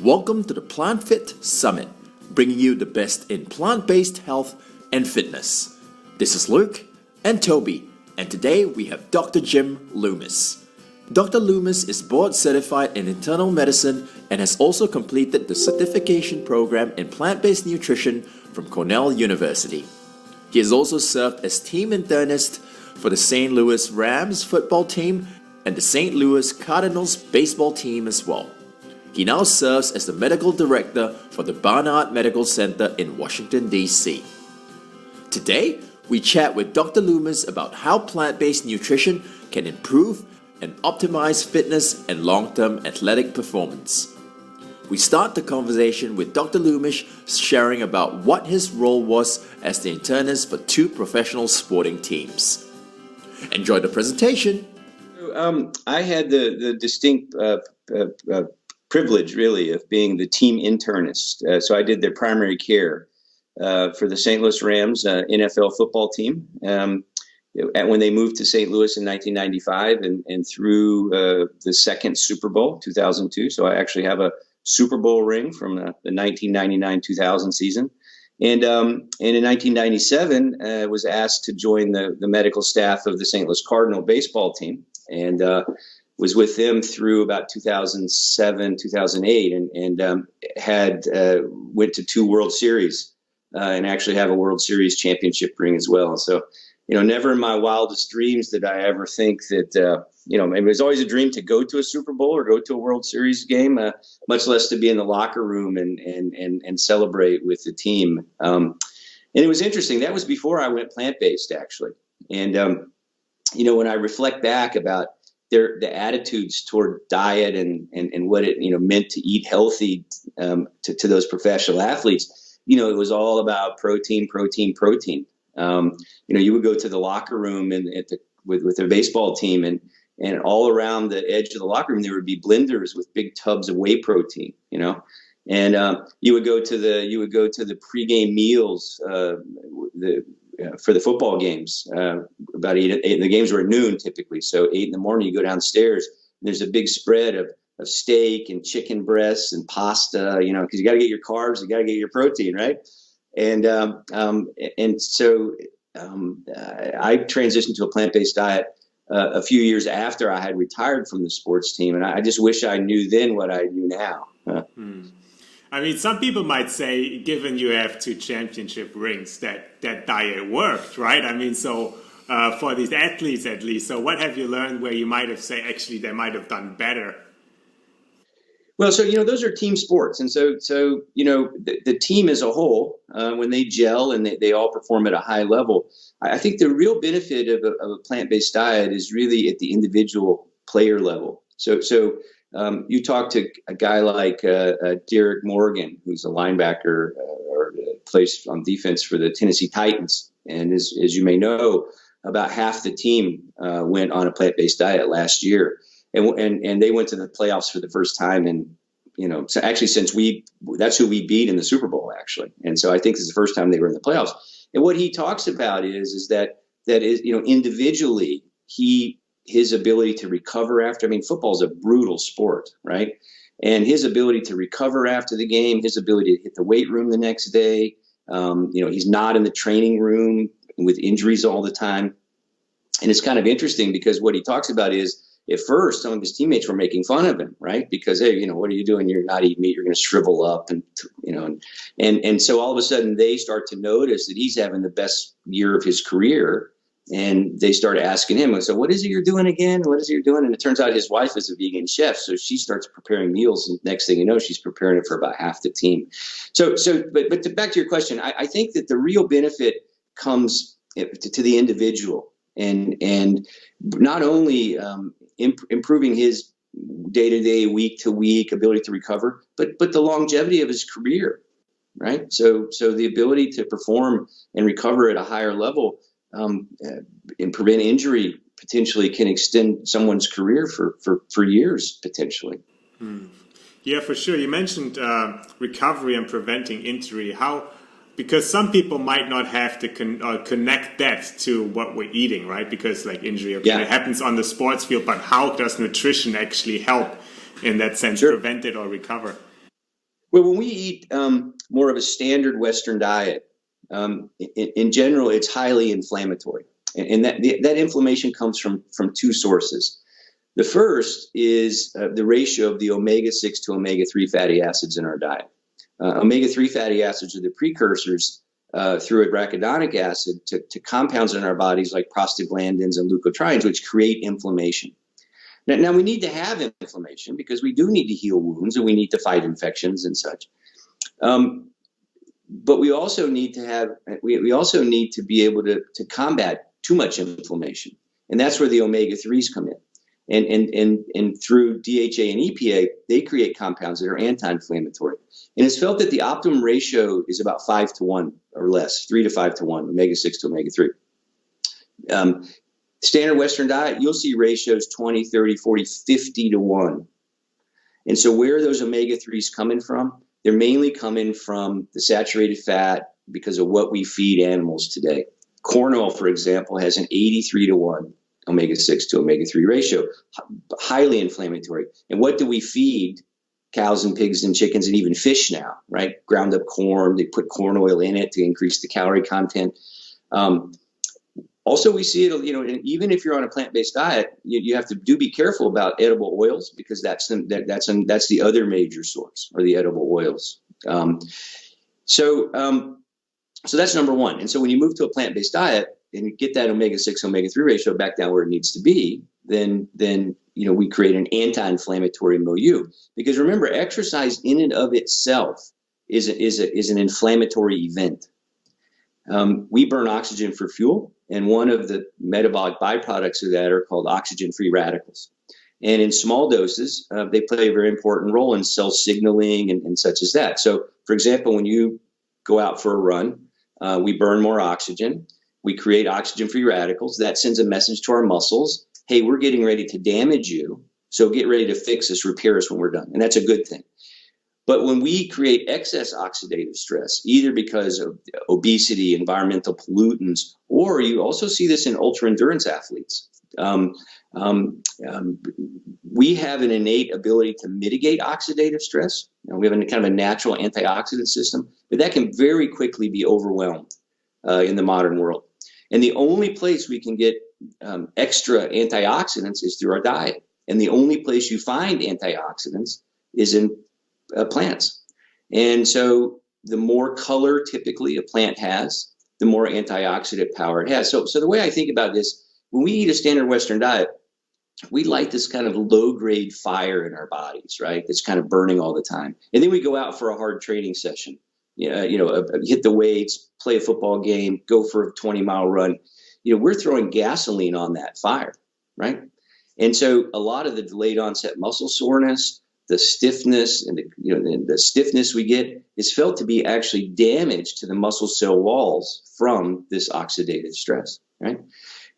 Welcome to the Plant Fit Summit, bringing you the best in plant-based health and fitness. This is Luke and Toby, and today we have Dr. Jim Loomis. Dr. Loomis is board certified in internal medicine and has also completed the certification program in plant-based nutrition from Cornell University. He has also served as team internist for the St. Louis Rams football team and the St. Louis Cardinals baseball team as well. He now serves as the medical director for the Barnard Medical Center in Washington, D.C. Today, we chat with Dr. Loomis about how plant-based nutrition can improve and optimize fitness and long-term athletic performance. We start the conversation with Dr. Loomis sharing about what his role was as the internist for two professional sporting teams. Enjoy the presentation. I had the distinct privilege, really, of being the team internist. So I did their primary care for the St. Louis Rams NFL football team when they moved to St. Louis in 1995 and through the second Super Bowl, 2002. So I actually have a Super Bowl ring from the 1999-2000 season. And in 1997, I was asked to join the medical staff of the St. Louis Cardinal baseball team, and was with them through about 2007, 2008, and went to two World Series and actually have a World Series championship ring as well. So, never in my wildest dreams did I ever think that, it was always a dream to go to a Super Bowl or go to a World Series game, much less to be in the locker room and celebrate with the team. And it was interesting. That was before I went plant-based, actually. And, when I reflect back about the attitudes toward diet and what it meant to eat healthy to those professional athletes, it was all about protein. You would go to the locker room with their baseball team, and all around the edge of the locker room there would be blenders with big tubs of whey protein. And you would go to the pregame meals for the football games. About 8, the games were at noon typically. So 8 in the morning, you go downstairs, and there's a big spread of steak and chicken breasts and pasta, because you got to get your carbs, you got to get your protein, right? And so I transitioned to a plant-based diet a few years after I had retired from the sports team. And I just wish I knew then what I knew now. I mean, some people might say, given you have 2 championship rings, that diet worked, right? I mean, so for these athletes at least, so what have you learned where you might have said, actually, they might have done better? Well, so, those are team sports. And so the team as a whole, when they gel and they all perform at a high level, I think the real benefit of a plant-based diet is really at the individual player level. So you talk to a guy like Derek Morgan, who's a linebacker or plays on defense for the Tennessee Titans. And as you may know, about half the team went on a plant-based diet last year. And they went to the playoffs for the first time. And, so actually that's who we beat in the Super Bowl, actually. And so I think this is the first time they were in the playoffs. And what he talks about is that individually, his ability to recover after, football is a brutal sport, right? And his ability to recover after the game, his ability to hit the weight room the next day, he's not in the training room with injuries all the time. And it's kind of interesting because what he talks about is, at first, some of his teammates were making fun of him, right? Because, hey, what are you doing? You're not eating meat. You're going to shrivel up. And so all of a sudden they start to notice that he's having the best year of his career. And they start asking him, so what is it you're doing again? What is it you're doing? And it turns out his wife is a vegan chef. So she starts preparing meals. And next thing you know, she's preparing it for about half the team. But back to your question, I think that the real benefit comes to the individual and not only improving his day-to-day, week-to-week ability to recover, but the longevity of his career, right? So the ability to perform and recover at a higher level and prevent injury potentially can extend someone's career for years, potentially. Yeah, for sure. You mentioned recovery and preventing injury. Because some people might not have to connect that to what we're eating, right? Because injury it happens on the sports field, but how does nutrition actually help in that sense, prevent it or recover? Well, when we eat more of a standard Western diet, in general, it's highly inflammatory, and that inflammation comes from two sources. The first is the ratio of the omega-6 to omega-3 fatty acids in our diet. Omega-3 fatty acids are the precursors through arachidonic acid to compounds in our bodies like prostaglandins and leukotrienes, which create inflammation. Now, we need to have inflammation because we do need to heal wounds and we need to fight infections and such. But we also need to be able to combat too much inflammation. And that's where the omega-3s come in. And through DHA and EPA, they create compounds that are anti-inflammatory. And it's felt that the optimum ratio is about 5 to 1 or less, 3 to 5 to 1, omega-6 to omega-3. Standard Western diet, you'll see ratios 20, 30, 40, 50 to 1. And so where are those omega-3s coming from? They're mainly coming from the saturated fat because of what we feed animals today. Corn oil, for example, has an 83 to 1 omega-6 to omega-3 ratio, highly inflammatory. And what do we feed cows and pigs and chickens and even fish now, right? Ground up corn, they put corn oil in it to increase the calorie content. Also, we see it, and even if you're on a plant-based diet, you have to be careful about edible oils because that's the other major source, or the edible oils. So that's number one. And so when you move to a plant-based diet and you get that omega-6, omega-3 ratio back down where it needs to be, then we create an anti-inflammatory milieu. Because remember, exercise in and of itself is an inflammatory event. We burn oxygen for fuel, and one of the metabolic byproducts of that are called oxygen-free radicals. And in small doses, they play a very important role in cell signaling and such as that. So, for example, when you go out for a run, we burn more oxygen. We create oxygen-free radicals. That sends a message to our muscles, hey, we're getting ready to damage you, so get ready to fix us, repair us when we're done. And that's a good thing. But when we create excess oxidative stress, either because of obesity, environmental pollutants, or you also see this in ultra-endurance athletes, we have an innate ability to mitigate oxidative stress. We have a kind of a natural antioxidant system, but that can very quickly be overwhelmed in the modern world. And the only place we can get extra antioxidants is through our diet. And the only place you find antioxidants is in plants. And so the more color typically a plant has, the more antioxidant power it has. So the way I think about this, when we eat a standard Western diet, we light this kind of low-grade fire in our bodies, right? That's kind of burning all the time. And then we go out for a hard training session, hit the weights, play a football game, go for a 20-mile run. We're throwing gasoline on that fire, right? And so a lot of the delayed onset muscle soreness, the stiffness and the stiffness we get is felt to be actually damage to the muscle cell walls from this oxidative stress, right?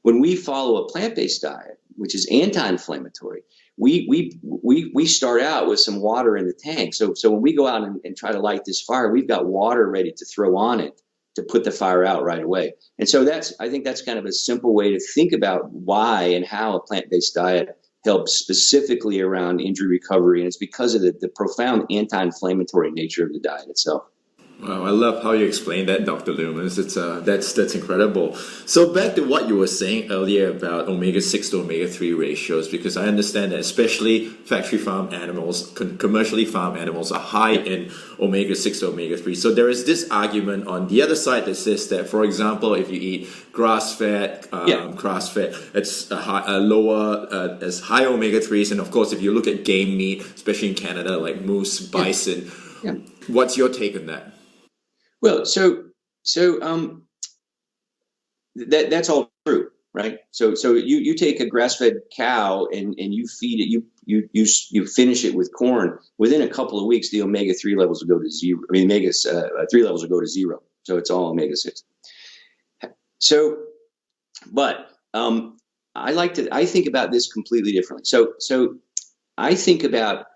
When we follow a plant-based diet, which is anti-inflammatory, we start out with some water in the tank. So when we go out and try to light this fire, we've got water ready to throw on it to put the fire out right away. And so I think that's kind of a simple way to think about why and how a plant-based diet helps specifically around injury recovery, and it's because of the profound anti-inflammatory nature of the diet itself. Wow, I love how you explained that, Dr. Loomis. It's that's incredible. So back to what you were saying earlier about omega-6 to omega-3 ratios, because I understand that especially factory farm animals, commercially farmed animals are high in omega-6 to omega-3. So there is this argument on the other side that says that, for example, if you eat grass-fed, it's as high omega-3s. And of course, if you look at game meat, especially in Canada, like moose, bison, what's your take on that? Well, so that's all true, right? So you take a grass-fed cow and you feed it, you finish it with corn. Within a couple of weeks, the omega-3 levels will go to zero. I mean, omega-3 levels will go to zero. So it's all omega-6. So, but I think about this completely differently. So I think about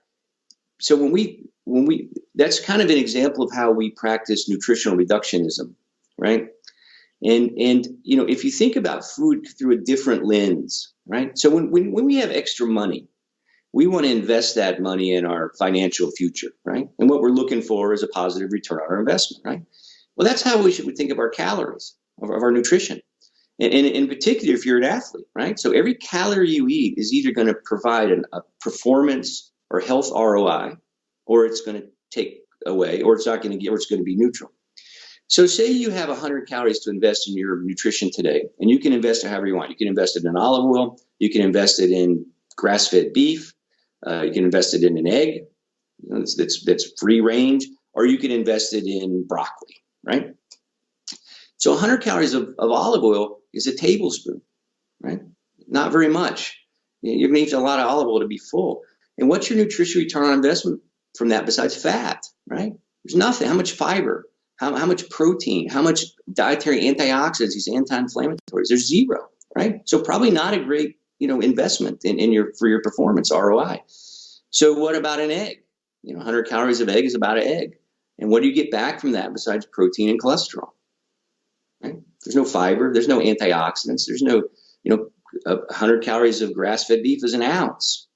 when we that's kind of an example of how we practice nutritional reductionism, right? And if you think about food through a different lens, right? So when we have extra money, we want to invest that money in our financial future, right? And what we're looking for is a positive return on our investment, right? Well, that's how we should think of our calories, of our nutrition. And in particular, if you're an athlete, right? So every calorie you eat is either going to provide a performance or health ROI, or it's going to take away, or it's not going to get, or it's going to be neutral. So say you have 100 calories to invest in your nutrition today, and you can invest it however you want. You can invest it in olive oil. You can invest it in grass-fed beef. You can invest it in an egg that's free range, or you can invest it in broccoli, right? So 100 calories of olive oil is a tablespoon, right? Not very much. You're going to need a lot of olive oil to be full. And what's your nutrition return on investment from that besides fat, right? There's nothing. How much fiber? How much protein? How much dietary antioxidants, these anti-inflammatories? There's zero, right? So probably not a great, investment for your performance ROI. So what about an egg? 100 calories of egg is about an egg. And what do you get back from that besides protein and cholesterol? Right? There's no fiber. There's no antioxidants. There's no, 100 calories of grass-fed beef is an ounce.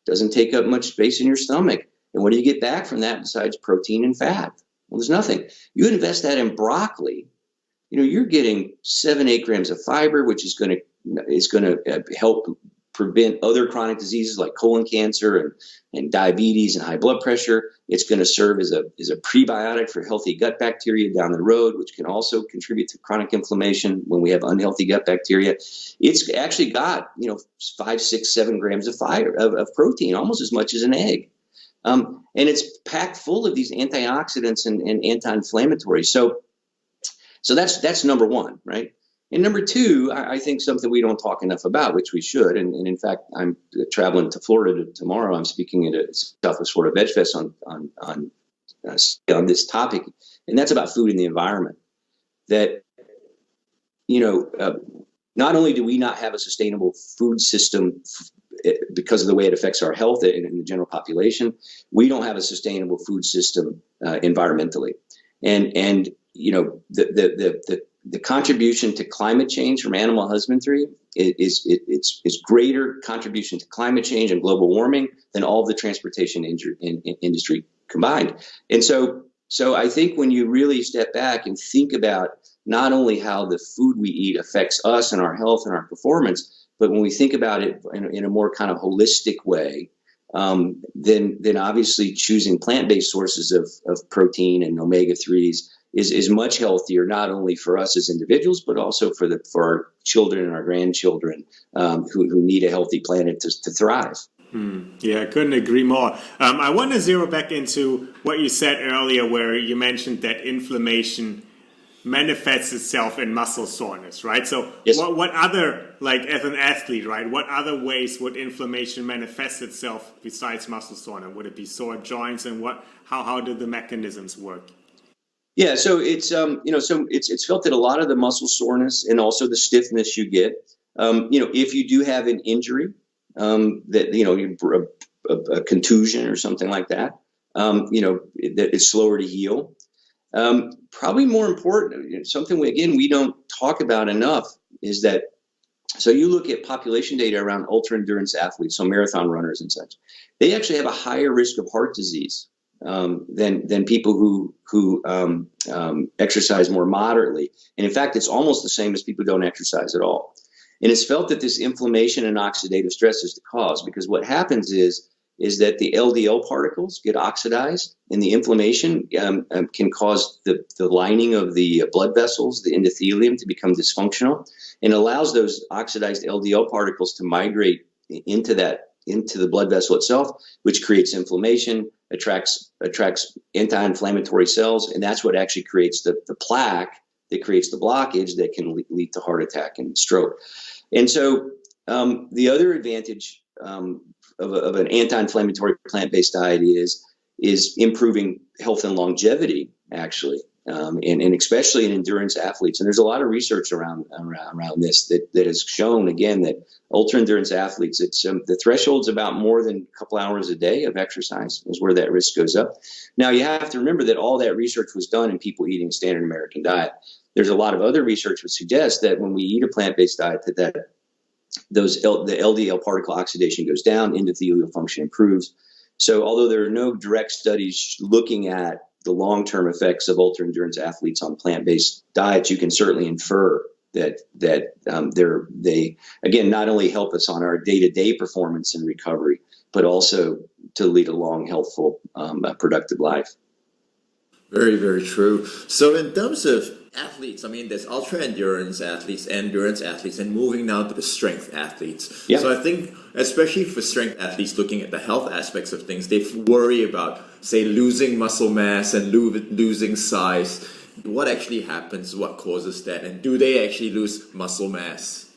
Doesn't take up much space in your stomach. And what do you get back from that besides protein and fat? Well, there's nothing. You invest that in broccoli, you're getting 7-8 grams of fiber, which is going to help prevent other chronic diseases like colon cancer and diabetes and high blood pressure. It's going to serve as a prebiotic for healthy gut bacteria down the road, which can also contribute to chronic inflammation when we have unhealthy gut bacteria. It's actually got 5, 6, 7 grams of fiber of protein, almost as much as an egg. And it's packed full of these antioxidants and anti-inflammatories. So that's number one, right? And number two, I think something we don't talk enough about, which we should. And in fact, I'm traveling to Florida tomorrow. I'm speaking at a Southwest Florida Veg Fest on this topic, and that's about food and the environment. That not only do we not have a sustainable food system because of the way it affects our health and the general population, we don't have a sustainable food system environmentally, and the contribution to climate change from animal husbandry is greater contribution to climate change and global warming than all of the transportation industry combined. And so I think when you really step back and think about not only how the food we eat affects us and our health and our performance, but when we think about it in a more kind of holistic way, then obviously choosing plant-based sources of protein and omega-3s is much healthier, not only for us as individuals, but also for our children and our grandchildren who need a healthy planet to thrive. Yeah, I couldn't agree more. I want to zero back into what you said earlier, where you mentioned that inflammation manifests itself in muscle soreness, right? So yes. What other, like as an athlete, right, what other ways would inflammation manifest itself besides muscle soreness? Would it be sore joints, and how do the mechanisms work? Yeah, so it's it's felt that a lot of the muscle soreness and also the stiffness you get, if you do have an injury, that a contusion or something like that, that is slower to heal. Probably more important, something we don't talk about enough is that. So you look at population data around ultra endurance athletes, so marathon runners and such, they actually have a higher risk of heart disease than people who exercise more moderately. And in fact, it's almost the same as people who don't exercise at all. And it's felt that this inflammation and oxidative stress is the cause, because what happens is that the LDL particles get oxidized, and the inflammation can cause the lining of the blood vessels, the endothelium, to become dysfunctional, and allows those oxidized LDL particles to migrate into the blood vessel itself, which creates inflammation, attracts anti-inflammatory cells, and that's what actually creates the plaque that creates the blockage that can lead to heart attack and stroke. And so the other advantage of an anti-inflammatory plant-based diet is improving health and longevity, actually, and especially in endurance athletes. And there's a lot of research around this that has shown, again, that ultra endurance athletes, it's the threshold's about more than a couple hours a day of exercise is where that risk goes up. Now, you have to remember that all that research was done in people eating a standard American diet. There's a lot of other research which suggests that when we eat a plant-based diet, the LDL particle oxidation goes down, endothelial function improves. So although there are no direct studies looking at the long-term effects of ultra endurance athletes on plant-based diets, you can certainly infer that they again not only help us on our day-to-day performance and recovery, but also to lead a long, healthful, productive life. Very, very true. So in terms of athletes, I mean, there's ultra endurance athletes, endurance athletes, and moving now to the strength athletes. Yeah. So I think, especially for strength athletes, looking at the health aspects of things, they worry about, say, losing muscle mass and losing size. What actually happens? What causes that? And do they actually lose muscle mass?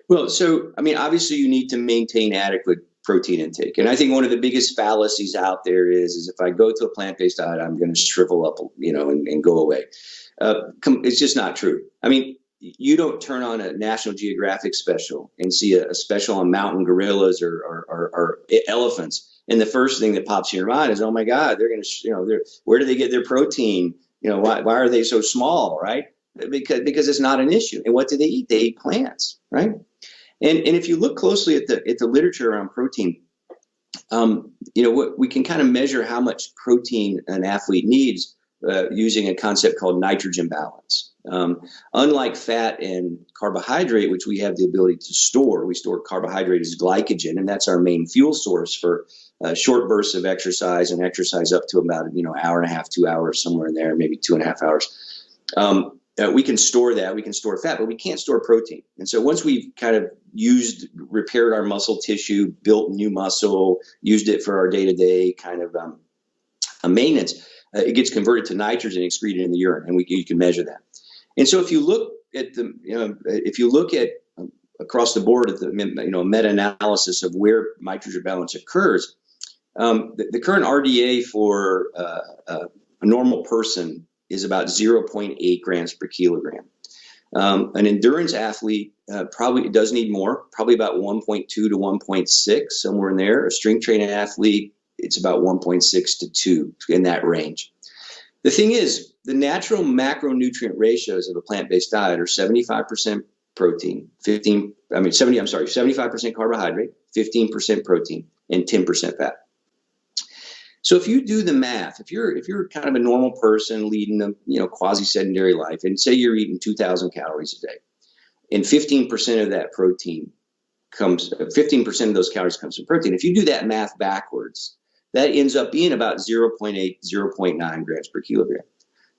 Well, so, I mean, obviously you need to maintain adequate protein intake. And I think one of the biggest fallacies out there is if I go to a plant-based diet, I'm going to shrivel up, and go away. It's just not true. I mean, you don't turn on a National Geographic special and see a special on mountain gorillas or elephants, and the first thing that pops in your mind is, oh my God, they're going to, where do they get their protein? Why are they so small, right? Because it's not an issue. And what do they eat? They eat plants, right? And if you look closely at the literature around protein, we can kind of measure how much protein an athlete needs using a concept called nitrogen balance. Unlike fat and carbohydrate, which we have the ability to store, we store carbohydrate as glycogen, and that's our main fuel source for short bursts of exercise and exercise up to about hour and a half, 2 hours, somewhere in there, maybe 2.5 hours. We can store that, we can store fat, but we can't store protein. And so once we've kind of repaired our muscle tissue, built new muscle, used it for our day-to-day kind of maintenance, it gets converted to nitrogen, excreted in the urine, and you can measure that. And so if you look at across the board at the meta-analysis of where nitrogen balance occurs, the current RDA for a normal person is about 0.8 grams per kilogram. An endurance athlete probably does need more, probably about 1.2 to 1.6, somewhere in there. A strength training athlete, it's about 1.6 to 2, in that range. The thing is, the natural macronutrient ratios of a plant-based diet are 75% protein, 75% carbohydrate, 15% protein, and 10% fat. So if you do the math, if you're kind of a normal person leading a quasi-sedentary life, and say you're eating 2,000 calories a day, and 15% of that protein 15% of those calories comes from protein. If you do that math backwards, that ends up being about 0.8, 0.9 grams per kilogram.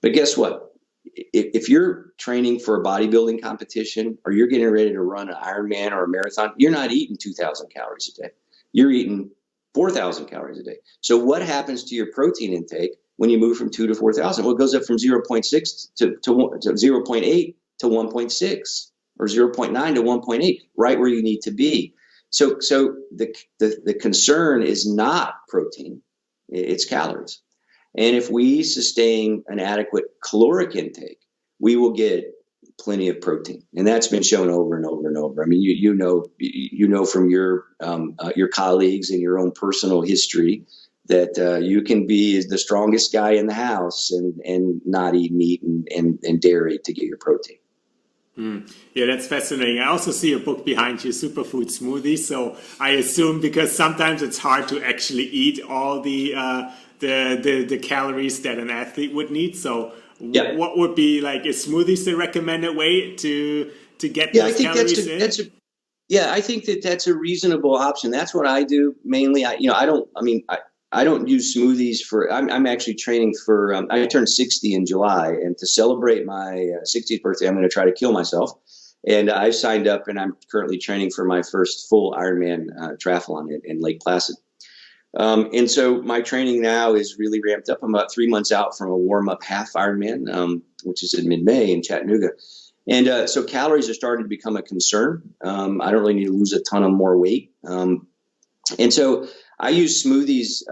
But guess what? If you're training for a bodybuilding competition, or you're getting ready to run an Ironman or a marathon, you're not eating 2,000 calories a day. You're eating 4,000 calories a day. So what happens to your protein intake when you move from 2 to 4,000? Well, it goes up from 0.6 to 0.8 to 1.6, or 0.9 to 1.8, right where you need to be. So the concern is not protein, it's calories. And if we sustain an adequate caloric intake, we will get plenty of protein, and that's been shown over and over and over. I mean, you know from your colleagues and your own personal history that you can be the strongest guy in the house and not eat meat and dairy to get your protein. Yeah, that's fascinating. I also see a book behind you, Superfood Smoothies. So I assume, because sometimes it's hard to actually eat all the calories that an athlete would need. So yeah. What would be like, is smoothies the recommended way to get those calories in? I think that's a reasonable option. That's what I do mainly. I don't use smoothies I'm actually training for, I turned 60 in July, and to celebrate my 60th birthday, I'm going to try to kill myself. And I've signed up, and I'm currently training for my first full Ironman triathlon in Lake Placid. And so my training now is really ramped up. I'm about 3 months out from a warm-up half Ironman, which is in mid-May in Chattanooga. And so calories are starting to become a concern. I don't really need to lose a ton of more weight. And so I use smoothies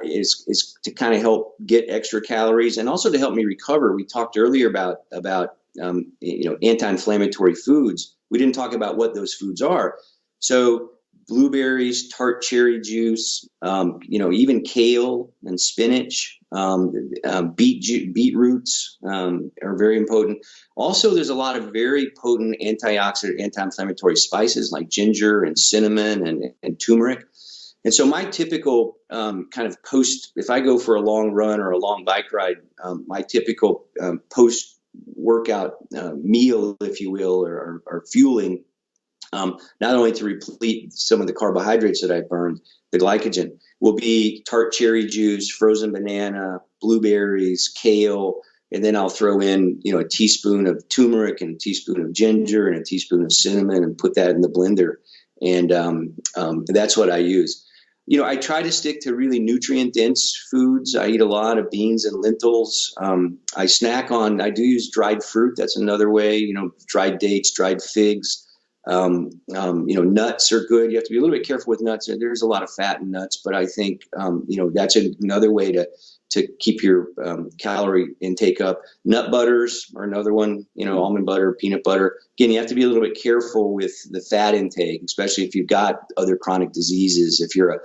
is to kind of help get extra calories, and also to help me recover. We talked earlier about anti-inflammatory foods. We didn't talk about what those foods are. So blueberries, tart cherry juice, even kale and spinach, beetroots are very potent. Also, there's a lot of very potent antioxidant, anti-inflammatory spices like ginger and cinnamon and turmeric. And so my typical kind of if I go for a long run or a long bike ride, my typical post-workout meal, if you will, or fueling, not only to replete some of the carbohydrates that I burned, the glycogen, will be tart cherry juice, frozen banana, blueberries, kale, and then I'll throw in, a teaspoon of turmeric and a teaspoon of ginger and a teaspoon of cinnamon and put that in the blender. And that's what I use. I try to stick to really nutrient-dense foods. I eat a lot of beans and lentils. I do use dried fruit. That's another way, dried dates, dried figs. Nuts are good. You have to be a little bit careful with nuts. There's a lot of fat in nuts, but I think, that's another way to keep your calorie intake up. Nut butters are another one, almond butter, peanut butter. Again, you have to be a little bit careful with the fat intake, especially if you've got other chronic diseases. If you're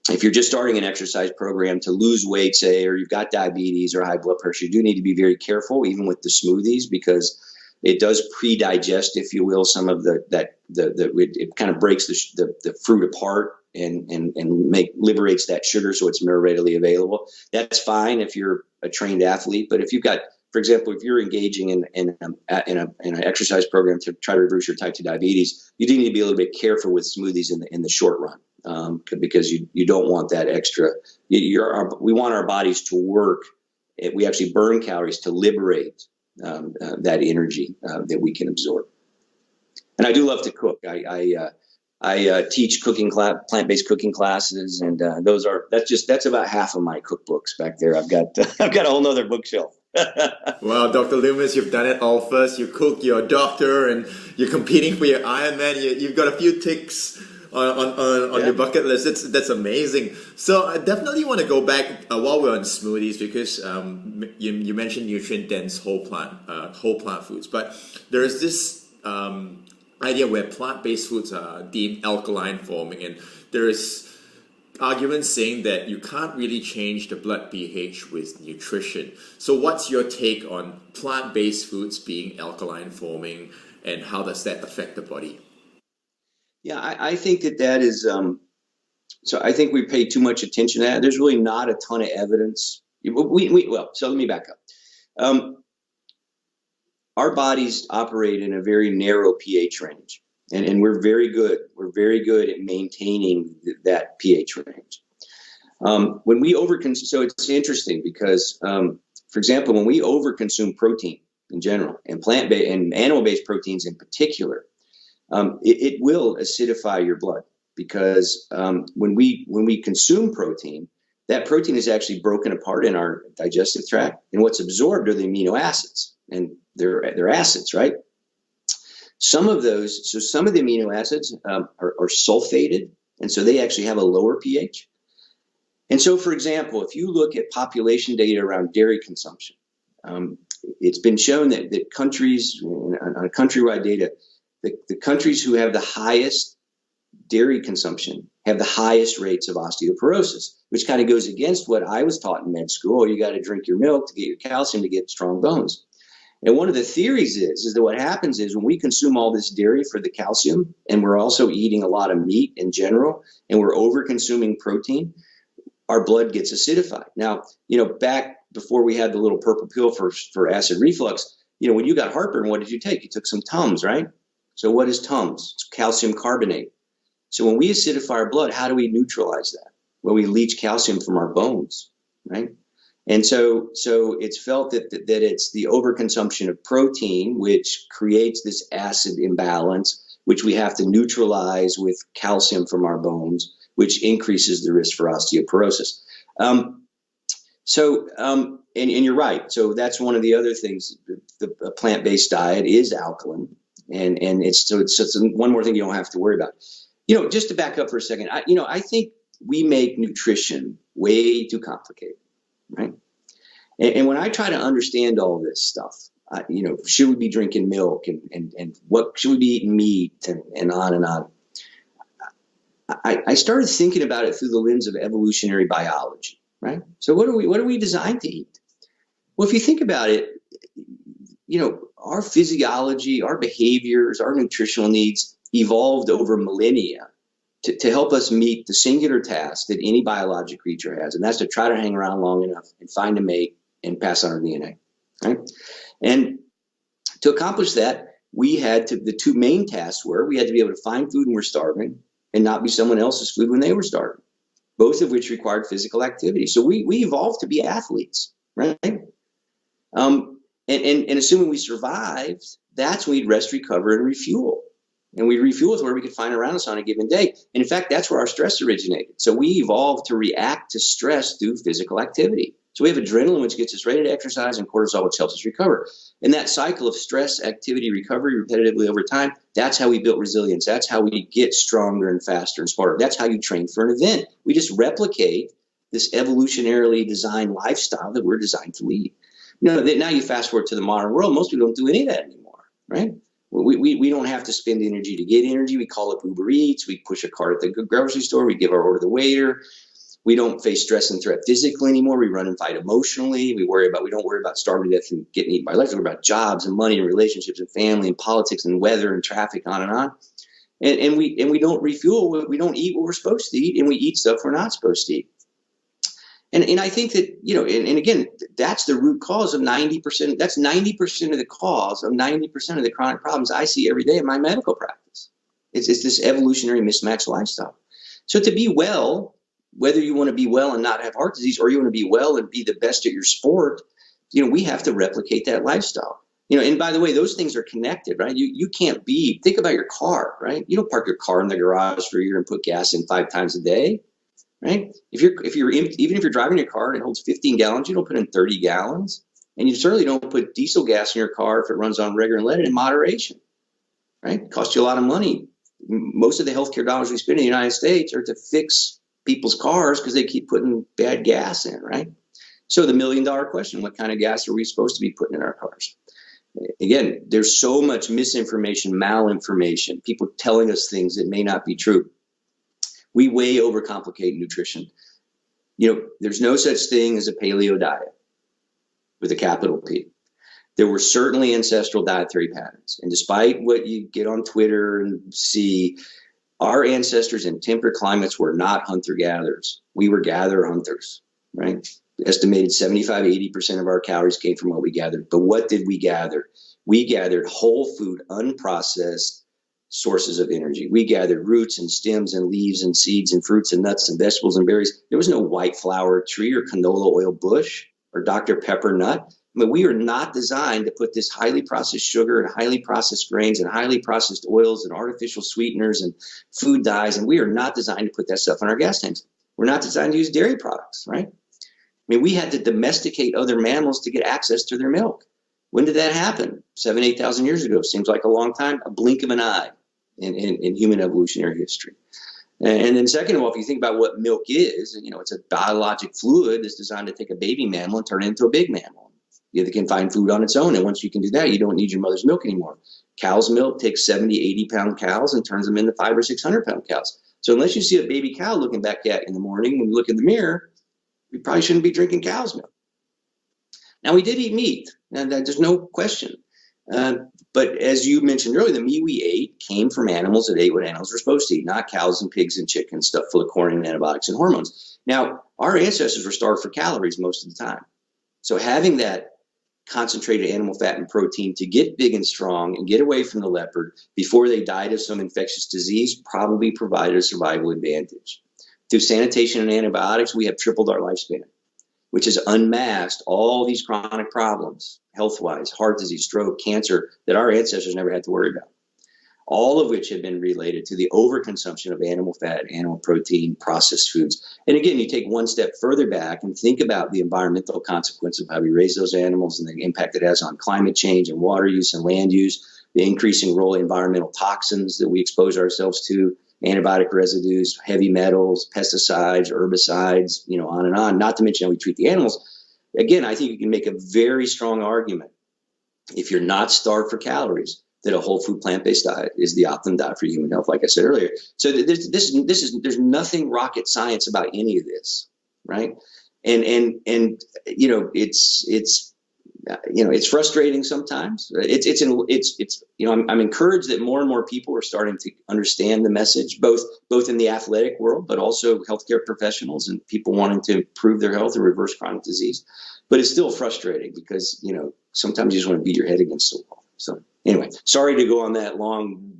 if you're just starting an exercise program to lose weight, say, or you've got diabetes or high blood pressure, you do need to be very careful, even with the smoothies, because it does pre-digest, if you will, some of it kind of breaks the fruit apart and liberates that sugar so it's more readily available. That's fine if you're a trained athlete, but if you've got, for example, if you're engaging in an exercise program to try to reverse your type 2 diabetes, you do need to be a little bit careful with smoothies in the short run, because you don't want that extra. We want our bodies to work. We actually burn calories to liberate that energy that we can absorb. And I do love to cook. I teach plant-based cooking classes, and that's about half of my cookbooks back there. I've got a whole nother bookshelf. Well, Dr. Loomis, you've done it all first. You cook, you're a doctor, and you're competing for your Ironman. You've got a few ticks on your bucket list. That's amazing. So I definitely want to go back while we're on smoothies, because you mentioned nutrient dense whole plant foods, but there is this idea where plant-based foods are deemed alkaline forming, and there is arguments saying that you can't really change the blood pH with nutrition. So what's your take on plant-based foods being alkaline forming, and how does that affect the body? Yeah, I think that is, so I think we pay too much attention to that. There's really not a ton of evidence. So let me back up. Our bodies operate in a very narrow pH range, and we're very good. We're very good at maintaining that pH range. When we overconsume, so it's interesting because, for example, when we overconsume protein in general, and plant-based and animal-based proteins in particular, it will acidify your blood, because when we consume protein, that protein is actually broken apart in our digestive tract, and what's absorbed are the amino acids, and they're acids, right? Some of the amino acids are sulfated, and so they actually have a lower pH. And so, for example, if you look at population data around dairy consumption, it's been shown that countries, on countrywide data, the countries who have the highest dairy consumption have the highest rates of osteoporosis, which kind of goes against what I was taught in med school. You got to drink your milk to get your calcium to get strong bones. And one of the theories is that what happens is when we consume all this dairy for the calcium, and we're also eating a lot of meat in general, and we're over consuming protein, our blood gets acidified. Now, back before we had the little purple pill for acid reflux, when you got heartburn, what did you take? You took some Tums, right? So what is Tums? It's calcium carbonate. So when we acidify our blood, how do we neutralize that? Well, we leach calcium from our bones, right? And so it's felt that it's the overconsumption of protein which creates this acid imbalance, which we have to neutralize with calcium from our bones, which increases the risk for osteoporosis. And you're right. So that's one of the other things. The plant-based diet is alkaline, and it's one more thing you don't have to worry about. Just to back up for a second, I think we make nutrition way too complicated, right? And when I try to understand all this stuff, should we be drinking milk, and what should we be eating meat, and on and on. I started thinking about it through the lens of evolutionary biology, right? So what are we designed to eat? Well, if you think about it, our physiology, our behaviors, our nutritional needs evolved over millennia to help us meet the singular task that any biologic creature has, and that's to try to hang around long enough and find a mate and pass on our DNA, right? And to accomplish that, the two main tasks were we had to be able to find food when we're starving and not be someone else's food when they were starving, both of which required physical activity. So we evolved to be athletes, right? And assuming we survived, that's when we'd rest, recover, and refuel. And we refuel is where we could find around us on a given day. And in fact, that's where our stress originated. So we evolved to react to stress through physical activity. So we have adrenaline, which gets us ready to exercise, and cortisol, which helps us recover. And that cycle of stress, activity, recovery repetitively over time, that's how we built resilience. That's how we get stronger and faster and smarter. That's how you train for an event. We just replicate this evolutionarily designed lifestyle that we're designed to lead. Now you fast forward to the modern world, most people don't do any of that anymore, right? We don't have to spend energy to get energy. We call up Uber Eats. We push a cart at the grocery store. We give our order to the waiter. We don't face stress and threat physically anymore. We run and fight emotionally. We don't worry about starving to death and getting eaten by life. We worry about jobs and money and relationships and family and politics and weather and traffic, on and on. And we don't refuel. We don't eat what we're supposed to eat, and we eat stuff we're not supposed to eat. And I think that, and again, that's the root cause of 90%. That's 90% of the cause of 90% of the chronic problems I see every day in my medical practice. It's this evolutionary mismatched lifestyle. So to be well, whether you want to be well and not have heart disease, or you want to be well and be the best at your sport, we have to replicate that lifestyle. And by the way, those things are connected, right? You can't think about your car, right? You don't park your car in the garage for a year and put gas in 5 times a day. Right? Even if you're driving your car and it holds 15 gallons, you don't put in 30 gallons. And you certainly don't put diesel gas in your car if it runs on regular lead in moderation. Right? It costs you a lot of money. Most of the healthcare dollars we spend in the United States are to fix people's cars because they keep putting bad gas in, right? So the $1 million question, what kind of gas are we supposed to be putting in our cars? Again, there's so much misinformation, malinformation, people telling us things that may not be true. We way overcomplicate nutrition. There's no such thing as a paleo diet with a capital P. There were certainly ancestral dietary patterns. And despite what you get on Twitter and see, our ancestors in temperate climates were not hunter-gatherers. We were gatherer-hunters, right? Estimated 75, 80% of our calories came from what we gathered. But what did we gather? We gathered whole food, unprocessed sources of energy. We gathered roots and stems and leaves and seeds and fruits and nuts and vegetables and berries. There was no white flower tree or canola oil bush or Dr. Pepper nut. We are not designed to put this highly processed sugar and highly processed grains and highly processed oils and artificial sweeteners and food dyes. And we are not designed to put that stuff in our gas tanks. We're not designed to use dairy products, right? We had to domesticate other mammals to get access to their milk. When did that happen? 7,000, 8,000 years ago. Seems like a long time, a blink of an eye in human evolutionary history. And then second of all, if you think about what milk is, it's a biologic fluid that's designed to take a baby mammal and turn it into a big mammal. It can find food on its own. And once you can do that, you don't need your mother's milk anymore. Cow's milk takes 70, 80-pound cows and turns them into 500 or 600-pound cows. So unless you see a baby cow looking back at in the morning when you look in the mirror, you probably shouldn't be drinking cow's milk. Now, we did eat meat, and there's no question. But as you mentioned earlier, the meat we ate came from animals that ate what animals were supposed to eat, not cows and pigs and chickens, stuff full of corn and antibiotics and hormones. Now, our ancestors were starved for calories most of the time. So having that concentrated animal fat and protein to get big and strong and get away from the leopard before they died of some infectious disease probably provided a survival advantage. Through sanitation and antibiotics, we have tripled our lifespan, which has unmasked all these chronic problems, health-wise, heart disease, stroke, cancer, that our ancestors never had to worry about. All of which have been related to the overconsumption of animal fat, animal protein, processed foods. And again, you take one step further back and think about the environmental consequence of how we raise those animals and the impact it has on climate change and water use and land use, the increasing role of environmental toxins that we expose ourselves to, antibiotic residues, heavy metals, pesticides, herbicides, on and on, not to mention how we treat the animals. Again, I think you can make a very strong argument, if you're not starved for calories, that a whole food plant-based diet is the optimum diet for human health, like I said earlier. So there's nothing rocket science about any of this, right? And it's frustrating sometimes. I'm encouraged that more and more people are starting to understand the message, both in the athletic world, but also healthcare professionals and people wanting to improve their health and reverse chronic disease. But it's still frustrating because, sometimes you just want to beat your head against the wall. So anyway, sorry to go on that long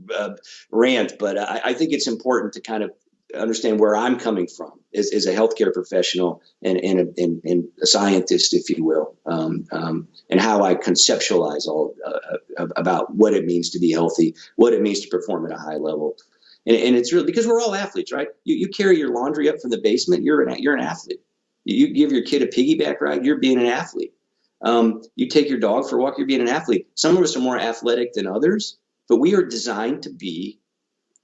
rant, but I think it's important to kind of understand where I'm coming from as a healthcare professional and a scientist, if you will, and how I conceptualize all about what it means to be healthy, what it means to perform at a high level. And it's really because we're all athletes, right? You carry your laundry up from the basement, you're an athlete. You give your kid a piggyback ride, you're being an athlete. You take your dog for a walk, you're being an athlete. Some of us are more athletic than others, but we are designed to be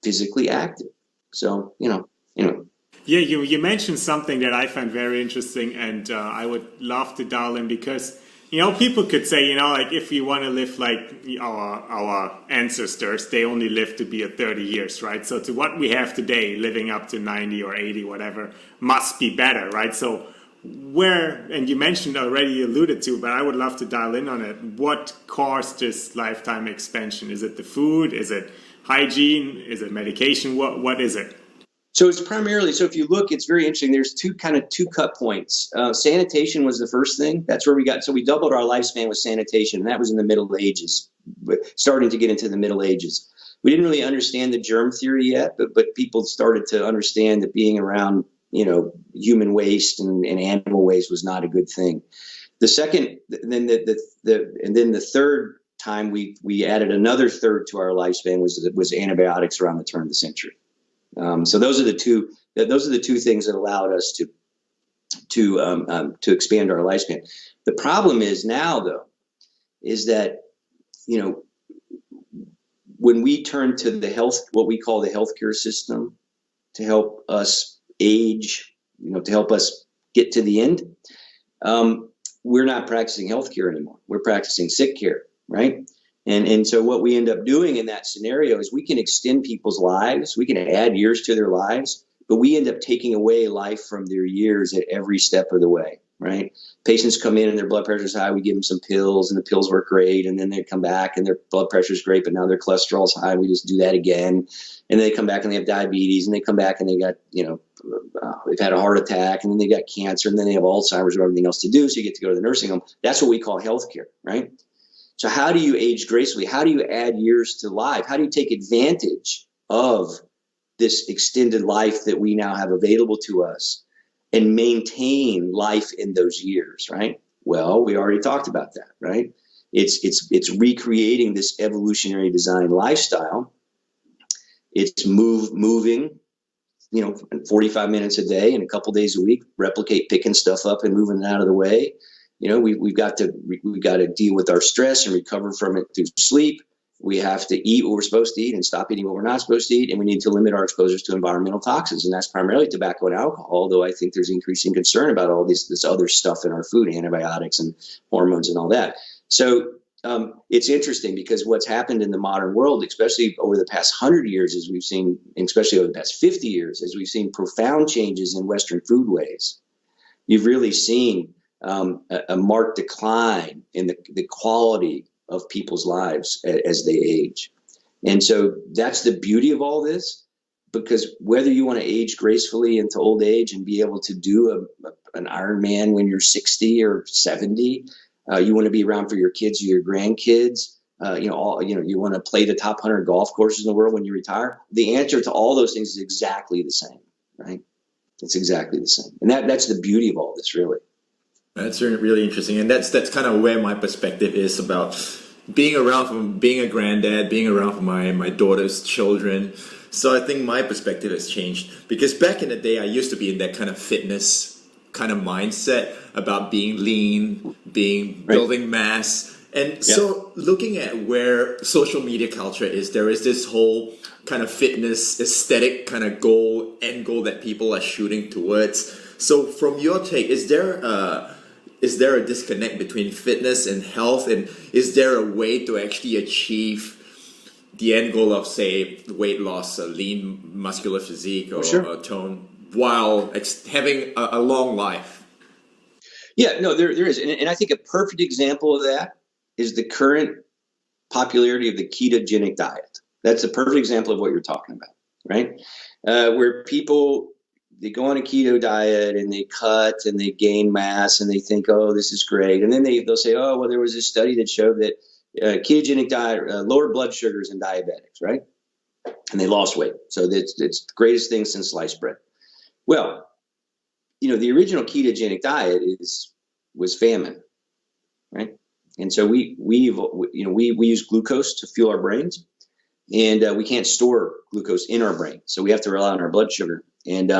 physically active. So, Yeah, you mentioned something that I find very interesting, and I would love to dial in because, people could say, like if you want to live like our ancestors, they only lived to be at 30 years, right? So to what we have today, living up to 90 or 80, whatever, must be better, right? So and you mentioned already, you alluded to, but I would love to dial in on it. What caused this lifetime expansion? Is it the food? Is it hygiene? Is it medication? What is it? So it's primarily, so if you look, it's very interesting. There's two cut points. Sanitation was the first thing. That's where we doubled our lifespan with sanitation. And that was in the Middle Ages, starting to get into the Middle Ages. We didn't really understand the germ theory yet, but people started to understand that being around, human waste and animal waste was not a good thing. The second, then the third time we added another third to our lifespan was antibiotics around the turn of the century. So those are the two things that allowed us to expand our lifespan. The problem is now, though, is that when we turn to what we call the healthcare system to help us age, to help us get to the end, we're not practicing healthcare anymore. We're practicing sick care, right? And so what we end up doing in that scenario is we can extend people's lives, we can add years to their lives, but we end up taking away life from their years at every step of the way, right? Patients come in and their blood pressure is high, we give them some pills and the pills work great, and then they come back and their blood pressure is great, but now their cholesterol is high, we just do that again, and then they come back and they have diabetes, and they come back and they got, they've had a heart attack, and then they got cancer, and then they have Alzheimer's or everything else to do, so you get to go to the nursing home. That's what we call healthcare, right? So how do you age gracefully? How do you add years to life? How do you take advantage of this extended life that we now have available to us and maintain life in those years, right? Well, we already talked about that, right? It's recreating this evolutionary design lifestyle. It's moving, 45 minutes a day and a couple days a week, replicate picking stuff up and moving it out of the way. We've got to deal with our stress and recover from it through sleep. We have to eat what we're supposed to eat and stop eating what we're not supposed to eat. And we need to limit our exposures to environmental toxins. And that's primarily tobacco and alcohol, although I think there's increasing concern about all this other stuff in our food, antibiotics and hormones and all that. So it's interesting because what's happened in the modern world, especially over the past 100 years, as we've seen, and especially over the past 50 years, as we've seen profound changes in Western foodways, you've really seen a marked decline in the quality of people's lives as they age. And so that's the beauty of all this, because whether you want to age gracefully into old age and be able to do an Ironman when you're 60 or 70, you want to be around for your kids or your grandkids, you want to play the top 100 golf courses in the world when you retire. The answer to all those things is exactly the same, right? It's exactly the same. And that's the beauty of all this, really. That's really interesting, and that's kind of where my perspective is about being around, from being a granddad, being around for my daughter's children. So I think my perspective has changed, because back in the day I used to be in that kind of fitness kind of mindset about being lean, building mass, and so looking at where social media culture is, there is this whole kind of fitness aesthetic kind of end goal that people are shooting towards. So from your take, is there a disconnect between fitness and health, and is there a way to actually achieve the end goal of, say, weight loss, a lean muscular physique, or Sure. a tone, while having a long life. Yeah, no, there is. And I think a perfect example of that is the current popularity of the ketogenic diet. That's a perfect example of what you're talking about, right? Where people, they go on a keto diet and they cut and they gain mass and they think, oh, this is great. And then they'll say, oh, well, there was a study that showed that ketogenic diet lowered blood sugars in diabetics, right? And they lost weight. So it's the greatest thing since sliced bread. Well, the original ketogenic diet was famine, right? And so we use glucose to fuel our brains, and we can't store glucose in our brain, so we have to rely on our blood sugar. And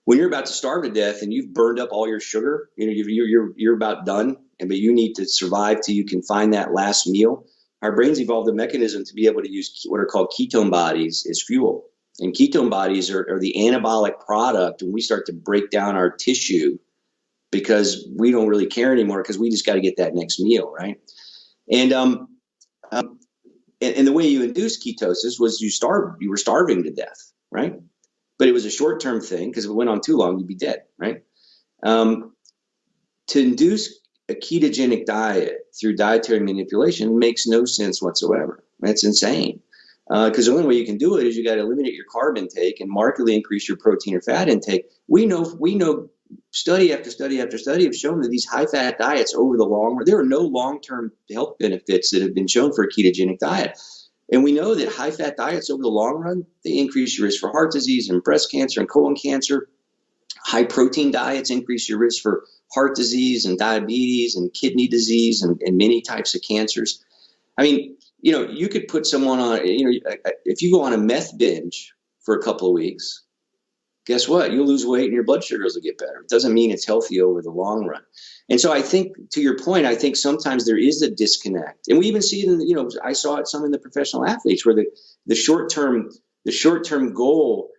when you're about to starve to death and you've burned up all your sugar, you're about done, but you need to survive till you can find that last meal. Our brains evolved a mechanism to be able to use what are called ketone bodies as fuel. And ketone bodies are the anabolic product when we start to break down our tissue, because we don't really care anymore because we just got to get that next meal, right? And the way you induce ketosis was you were starving to death, right? But it was a short-term thing, because if it went on too long, you'd be dead, right? To induce a ketogenic diet through dietary manipulation makes no sense whatsoever. That's insane. Because the only way you can do it is you got to eliminate your carb intake and markedly increase your protein or fat intake. We know study after study after study have shown that these high-fat diets over the long run, there are no long-term health benefits that have been shown for a ketogenic diet. And we know that high-fat diets over the long run, they increase your risk for heart disease and breast cancer and colon cancer. High-protein diets increase your risk for heart disease and diabetes and kidney disease and many types of cancers. I mean, you could put someone on, if you go on a meth binge for a couple of weeks, guess what? You'll lose weight and your blood sugars will get better. It doesn't mean it's healthy over the long run. And so I think, to your point, I think sometimes there is a disconnect. And we even see it in, I saw it some in the professional athletes, where the short-term goal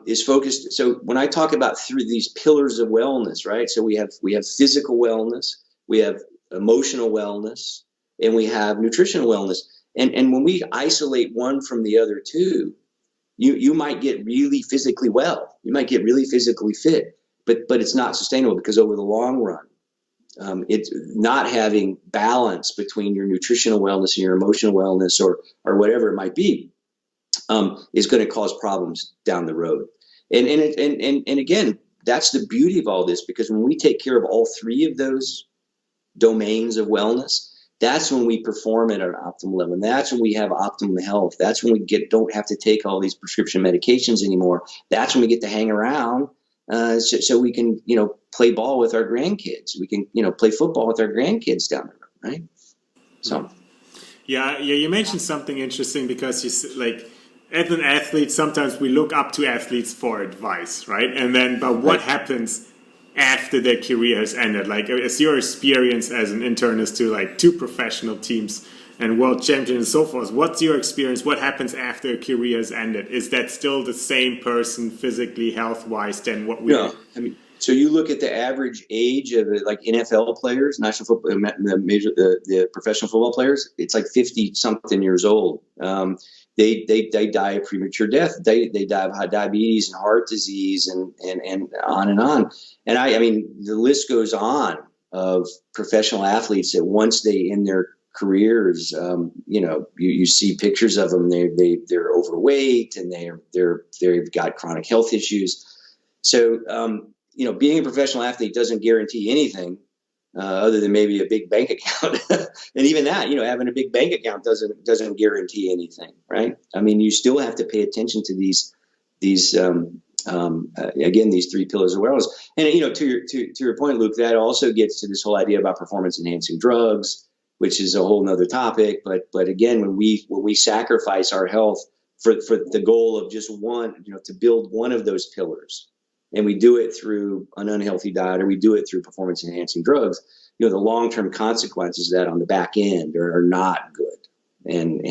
is focused. So when I talk about through these pillars of wellness, right? So we have physical wellness, we have emotional wellness, and we have nutritional wellness. And when we isolate one from the other two, you might get really physically well, you might get really physically fit, but it's not sustainable, because over the long run, it's not having balance between your nutritional wellness and your emotional wellness, or whatever it might be, is going to cause problems down the road. And again, that's the beauty of all this, because when we take care of all three of those domains of wellness, that's when we perform at an optimal level. And that's when we have optimum health. That's when we don't have to take all these prescription medications anymore. That's when we get to hang around, so we can, play ball with our grandkids. We can, play football with our grandkids down the road, right? So. Yeah, you mentioned something interesting, because as an athlete, sometimes we look up to athletes for advice, right? But what happens after their career has ended? Like, as your experience as an internist to two professional teams and world champion and so forth, what's your experience? What happens after a career has ended? Is that still the same person physically, health-wise, than what we... No, I mean, so you look at the average age of NFL players, national football, the professional football players, it's like 50 something years old. They die a premature death. They die of high diabetes and heart disease and on and on. And I mean, the list goes on of professional athletes that once they end their careers, you see pictures of them. They're overweight and they've got chronic health issues. So being a professional athlete doesn't guarantee anything. Other than maybe a big bank account. And even that, having a big bank account doesn't guarantee anything, right? I mean, you still have to pay attention to these three pillars of wellness. And, to your point, Luke, that also gets to this whole idea about performance enhancing drugs, which is a whole nother topic. But again, when we sacrifice our health for the goal of just one, to build one of those pillars, and we do it through an unhealthy diet, or we do it through performance enhancing drugs, the long-term consequences of that on the back end are not good. And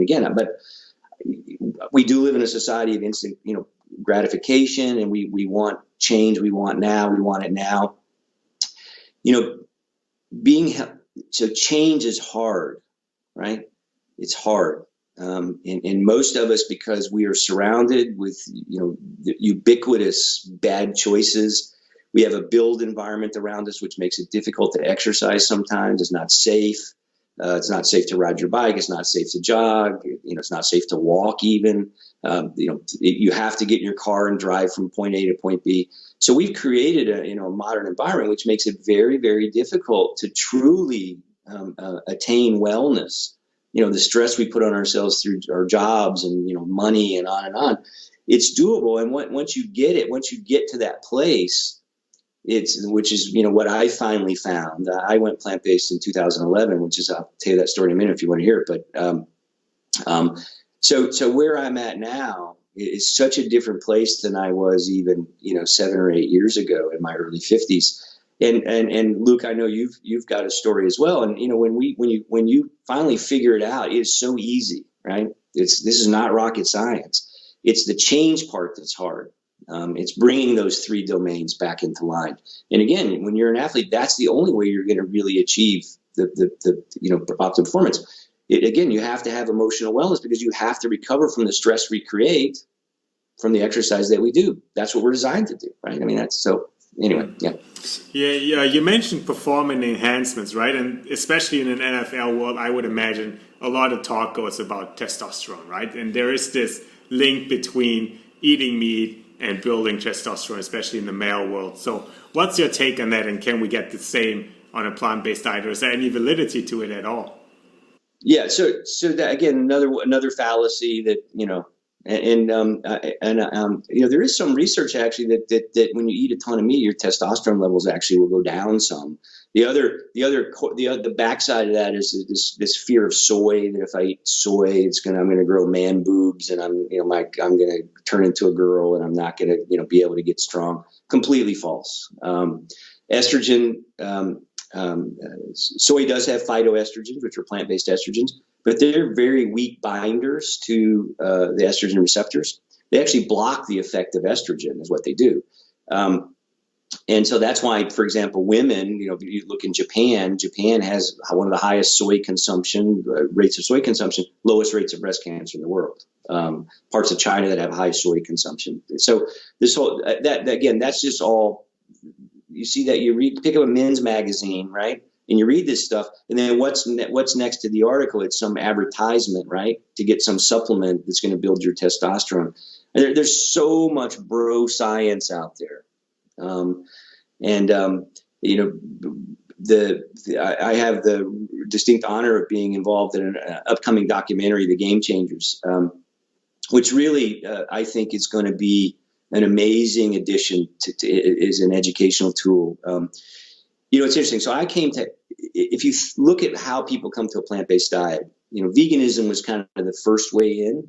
again, but we do live in a society of instant, gratification, and we want change. We want it now. So change is hard. right? It's hard. And most of us, because we are surrounded with, ubiquitous bad choices, we have a build environment around us, which makes it difficult to exercise sometimes. It's not safe. It's not safe to ride your bike. It's not safe to jog. It's not safe to walk even. You have to get in your car and drive from point A to point B. So we've created a modern environment, which makes it very, very difficult to truly attain wellness. The stress we put on ourselves through our jobs and, money and on and on. It's doable. And once you get to that place, which is what I finally found. I went plant-based in 2011, which is, I'll tell you that story in a minute if you want to hear it. But so where I'm at now is such a different place than I was even 7 or 8 years ago in my early 50s. And Luke, I know you've got a story as well. And when you finally figure it out, it is so easy, right? This is not rocket science. It's the change part that's hard. It's bringing those 3 domains back into line. And again, when you're an athlete, that's the only way you're going to really achieve the optimal performance. Again, you have to have emotional wellness because you have to recover from the stress we create from the exercise that we do. That's what we're designed to do, right? I mean, that's so. Anyway, yeah. Yeah. You mentioned performance enhancements, right? And especially in an NFL world, I would imagine a lot of talk goes about testosterone, right? And there is this link between eating meat and building testosterone, especially in the male world. So what's your take on that? And can we get the same on a plant-based diet? Or is there any validity to it at all? Yeah. So that, again, another fallacy that, there is some research actually that when you eat a ton of meat, your testosterone levels actually will go down some. The backside of that is this fear of soy, that if I eat soy, I'm going to grow man boobs and I'm going to turn into a girl and I'm not going to, be able to get strong. Completely false. Estrogen, soy does have phytoestrogens, which are plant-based estrogens, but they're very weak binders to the estrogen receptors. They actually block the effect of estrogen is what they do. And so that's why, for example, women, if you look in Japan has one of the highest soy consumption rates of soy consumption, lowest rates of breast cancer in the world. Parts of China that have high soy consumption. So this whole, that again, that's just all, you see that pick up a men's magazine, right? And you read this stuff, and then what's next to the article? It's some advertisement, right? To get some supplement that's going to build your testosterone. And there's so much bro science out there. I have the distinct honor of being involved in an upcoming documentary, The Game Changers, which really I think is going to be an amazing addition is an educational tool. It's interesting. So if you look at how people come to a plant-based diet, veganism was kind of the first way in.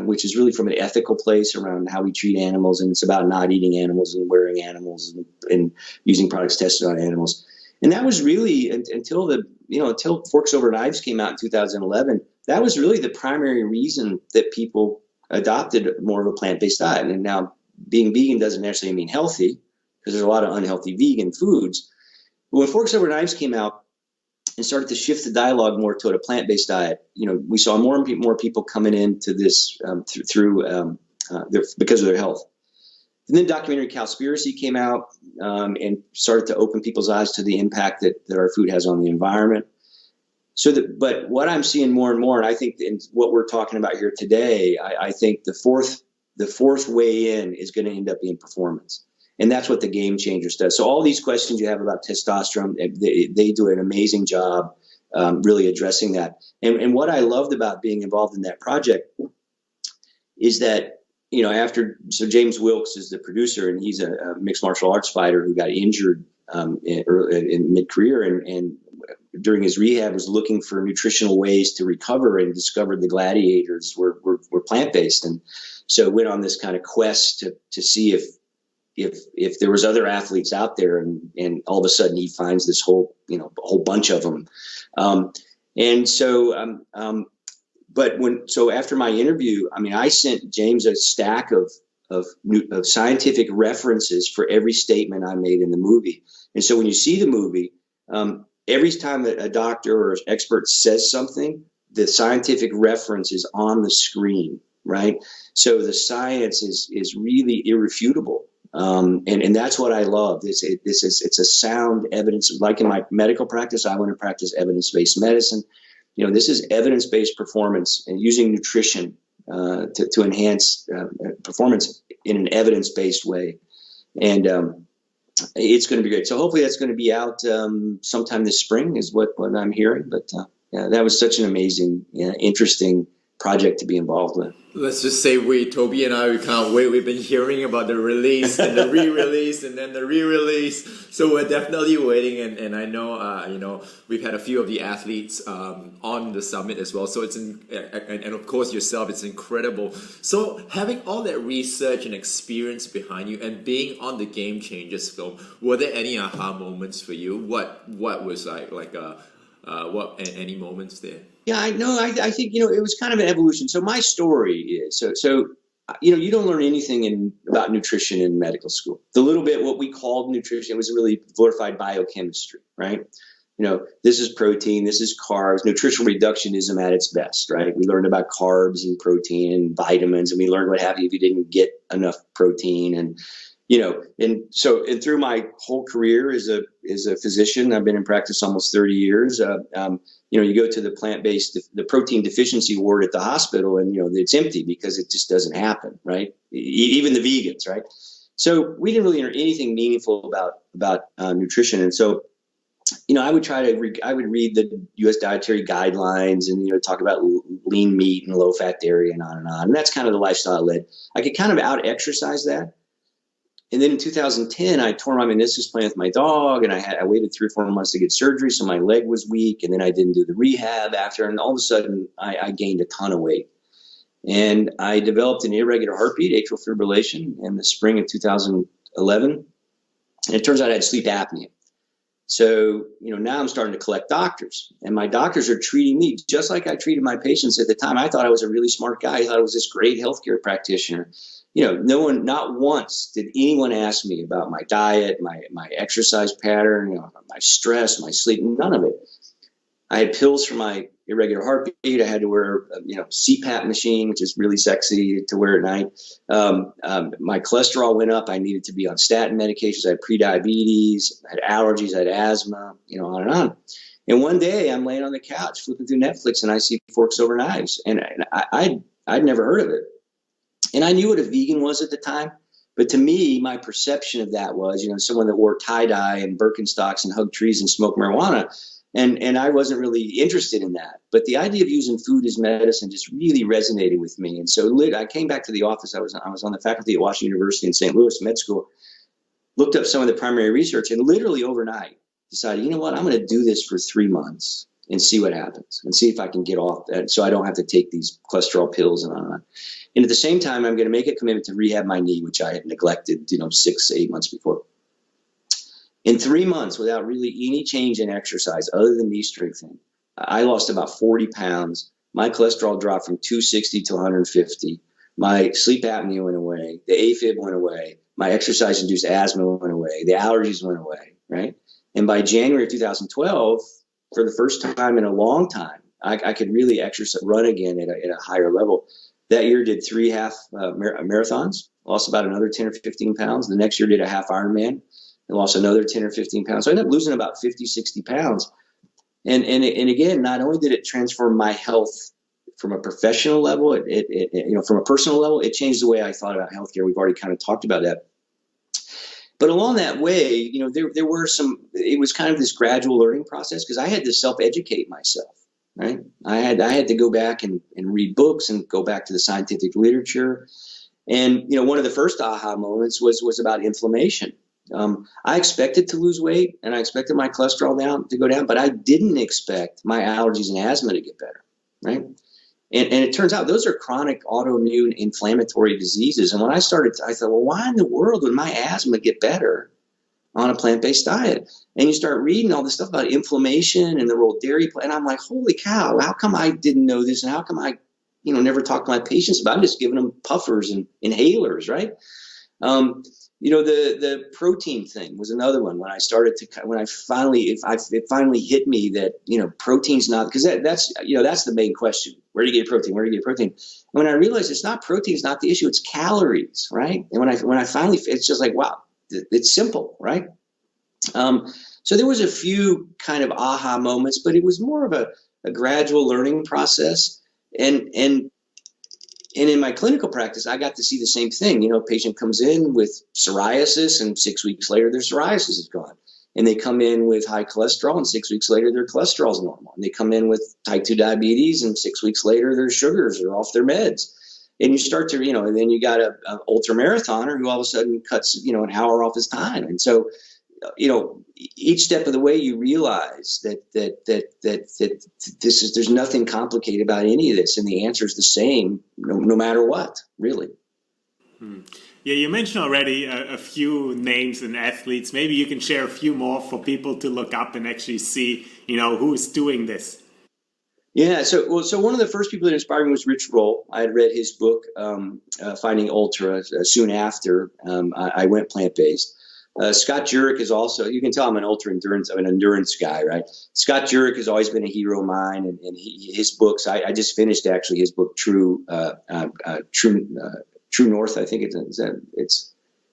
Which is really from an ethical place around how we treat animals, and it's about not eating animals and wearing animals and using products tested on animals. And that was really until Forks Over Knives came out in 2011. That was really the primary reason that people adopted more of a plant-based diet. And now, being vegan doesn't necessarily mean healthy, because there's a lot of unhealthy vegan foods. But when Forks Over Knives came out and started to shift the dialogue more toward a plant-based diet, we saw more and more people coming into this because of their health. And then documentary Cowspiracy came out and started to open people's eyes to the impact that our food has on the environment. But what I'm seeing more and more, and I think in what we're talking about here today, I think the fourth way in is going to end up being performance. And that's what the Game Changers does. So all these questions you have about testosterone, they do an amazing job really addressing that. And what I loved about being involved in that project is that, so James Wilkes is the producer, and he's a mixed martial arts fighter who got injured in mid-career and during his rehab was looking for nutritional ways to recover, and discovered the gladiators were plant-based. And so went on this kind of quest to see if there was other athletes out there, and all of a sudden he finds this a whole bunch of them. So after my interview, I sent James a stack of scientific references for every statement I made in the movie. And so when you see the movie, every time a doctor or expert says something, the scientific reference is on the screen, right? So the science is really irrefutable. And that's what I love. It's a sound evidence. Like in my medical practice, I want to practice evidence-based medicine. This is evidence-based performance and using nutrition to enhance performance in an evidence-based way. And it's going to be great. So hopefully that's going to be out sometime this spring is what I'm hearing. But yeah, that was such an amazing, interesting project to be involved with. Let's just say Toby and I, we can't wait. We've been hearing about the release and the re-release and then the re-release. So we're definitely waiting. And I know, we've had a few of the athletes on the summit as well. So and of course yourself, it's incredible. So having all that research and experience behind you and being on the Game Changers film, were there any aha moments for you? What was any moments there? Yeah, I know. I think, it was kind of an evolution. So my story is, you don't learn anything about nutrition in medical school. The little bit what we called nutrition, it was really glorified biochemistry, right? This is protein, this is carbs, nutritional reductionism at its best, right? We learned about carbs and protein and vitamins, and we learned what happened if you didn't get enough protein. And and through my whole career as a physician, I've been in practice almost 30 years. You go to the protein deficiency ward at the hospital, and it's empty because it just doesn't happen, right? Even the vegans, right? So we didn't really learn anything meaningful about nutrition, and so I would read the U.S. dietary guidelines and talk about lean meat and low fat dairy and on and on. And that's kind of the lifestyle I led. I could kind of out exercise that. And then in 2010, I tore my meniscus playing with my dog, and I waited 3 or 4 months to get surgery, so my leg was weak, and then I didn't do the rehab after, and all of a sudden, I gained a ton of weight. And I developed an irregular heartbeat, atrial fibrillation, in the spring of 2011, and it turns out I had sleep apnea. So, now I'm starting to collect doctors, and my doctors are treating me just like I treated my patients at the time. I thought I was a really smart guy. I thought I was this great healthcare practitioner. Not once did anyone ask me about my diet, my exercise pattern, my stress, my sleep, none of it. I had pills for my irregular heartbeat. I had to wear a CPAP machine, which is really sexy to wear at night. My cholesterol went up. I needed to be on statin medications. I had prediabetes, I had allergies, I had asthma, on and on. And one day I'm laying on the couch flipping through Netflix, and I see Forks Over Knives, and I'd never heard of it. And I knew what a vegan was at the time, but to me, my perception of that was, someone that wore tie-dye and Birkenstocks and hugged trees and smoked marijuana. And I wasn't really interested in that. But the idea of using food as medicine just really resonated with me. And so I came back to the office. I was on the faculty at Washington University in St. Louis Med School, looked up some of the primary research, and literally overnight decided, I'm going to do this for 3 months and see what happens and see if I can get off that so I don't have to take these cholesterol pills and on and on. And at the same time, I'm going to make a commitment to rehab my knee, which I had neglected, 6 to 8 months before. In 3 months, without really any change in exercise other than knee strengthening, I lost about 40 pounds. My cholesterol dropped from 260 to 150. My sleep apnea went away. The AFib went away. My exercise-induced asthma went away. The allergies went away, right? And by January of 2012, for the first time in a long time, I could really run again at a higher level. That year did 3 half marathons, lost about another 10 or 15 pounds. The next year did a half Ironman and lost another 10 or 15 pounds. So I ended up losing about 50, 60 pounds. And again, not only did it transform my health from a professional level, from a personal level, it changed the way I thought about healthcare. We've already kind of talked about that. But along that way, there were it was kind of this gradual learning process because I had to self-educate myself, right? I had to go back and read books and go back to the scientific literature. And, one of the first aha moments was about inflammation. I expected to lose weight and I expected my cholesterol to go down, but I didn't expect my allergies and asthma to get better, right? And it turns out those are chronic autoimmune inflammatory diseases. And when I thought, well, why in the world would my asthma get better on a plant-based diet? And you start reading all this stuff about inflammation and the role dairy play. And I'm like, holy cow, how come I didn't know this? And how come I, never talked to my patients about it? I'm just giving them puffers and inhalers, right? The protein thing was another one when I started to, when I finally, it finally hit me that, protein's not, because that's the main question. Where do you get protein? Where do you get protein? And when I realized it's not protein, it's not the issue, it's calories, right? And when I finally, it's just like, wow, it's simple, right? So there was a few kind of aha moments, but it was more of a gradual learning process. And in my clinical practice, I got to see the same thing. A patient comes in with psoriasis, and 6 weeks later, their psoriasis is gone. And they come in with high cholesterol, and 6 weeks later, their cholesterol is normal. And they come in with type 2 diabetes, and 6 weeks later, their sugars are off their meds. And you start to, and then you got an ultra marathoner who all of a sudden cuts, an hour off his time. And so, each step of the way, you realize that there's nothing complicated about any of this, and the answer is the same, no matter what, really. Yeah, you mentioned already a few names and athletes. Maybe you can share a few more for people to look up and actually see, who's doing this. Yeah, so one of the first people that inspired me was Rich Roll. I had read his book, Finding Ultra, soon after I went plant-based. Scott Jurek is also, you can tell I'm an endurance guy, right? Scott Jurek has always been a hero of mine, and his books, I just finished actually his book, True North, I think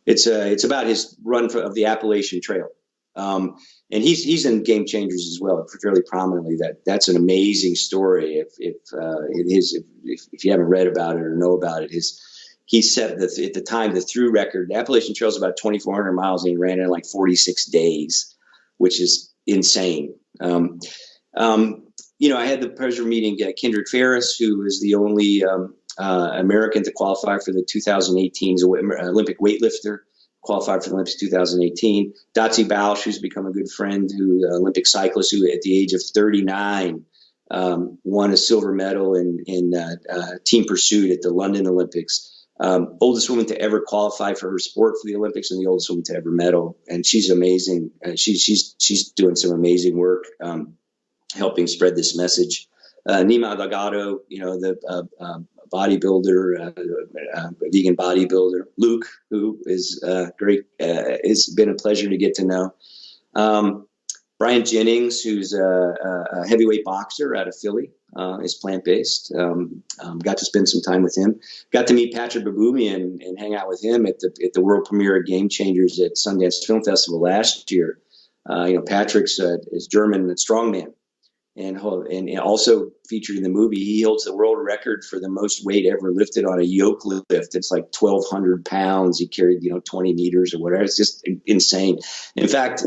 it's about his run of the Appalachian Trail. And he's in Game Changers as well, fairly prominently. That's an amazing story. If you haven't read about it or know about it, he set at the time the through record. The Appalachian Trail is about 2,400 miles, and he ran it in like 46 days, which is insane. I had the pleasure of meeting Kendrick Ferris, who is the only American to qualify for the 2018 Olympic weightlifter, qualified for the Olympics 2018. Dotsie Bausch, who's become a good friend, Olympic cyclist, who at the age of 39 won a silver medal in team pursuit at the London Olympics. Oldest woman to ever qualify for her sport for the Olympics, and the oldest woman to ever medal. And she's amazing. She's doing some amazing work, helping spread this message. Nima Delgado, the bodybuilder, vegan bodybuilder. Luke, who is great, it's been a pleasure to get to know. Brian Jennings, who's a heavyweight boxer out of Philly, is plant-based. Got to spend some time with him. Got to meet Patrick Baboumian and hang out with him at the world premiere of Game Changers at Sundance Film Festival last year. Patrick's is German strongman, and also featured in the movie. He holds the world record for the most weight ever lifted on a yoke lift. It's like 1,200 pounds. He carried 20 meters or whatever. It's just insane. In fact,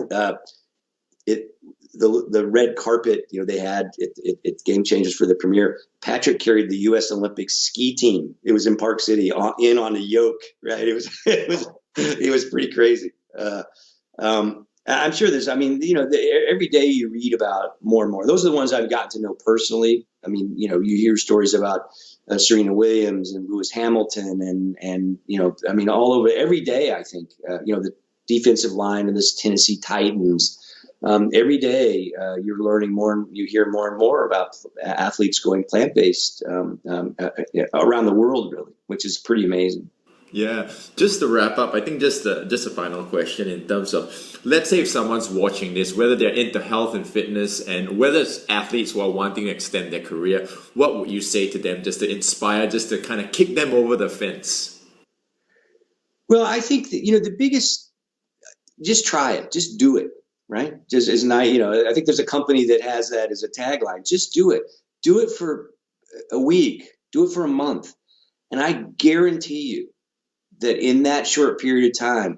the red carpet, they had it Game Changers for the premiere. Patrick carried the U.S. Olympic ski team. It was in Park City on a yoke, right? It was pretty crazy. I'm sure every day you read about more and more. Those are the ones I've gotten to know personally. You hear stories about Serena Williams and Lewis Hamilton and all over every day. I think, the defensive line of this Tennessee Titans. Every day you're learning more, and you hear more and more about athletes going plant-based around the world, really, which is pretty amazing. Yeah, just to wrap up, I think just a final question in terms of, let's say if someone's watching this, whether they're into health and fitness, and whether it's athletes who are wanting to extend their career, what would you say to them just to inspire, just to kind of kick them over the fence? Well, I think that, the biggest, just try it, just do it. Right. Just as I think there's a company that has that as a tagline. Just do it. Do it for a week. Do it for a month. And I guarantee you that in that short period of time,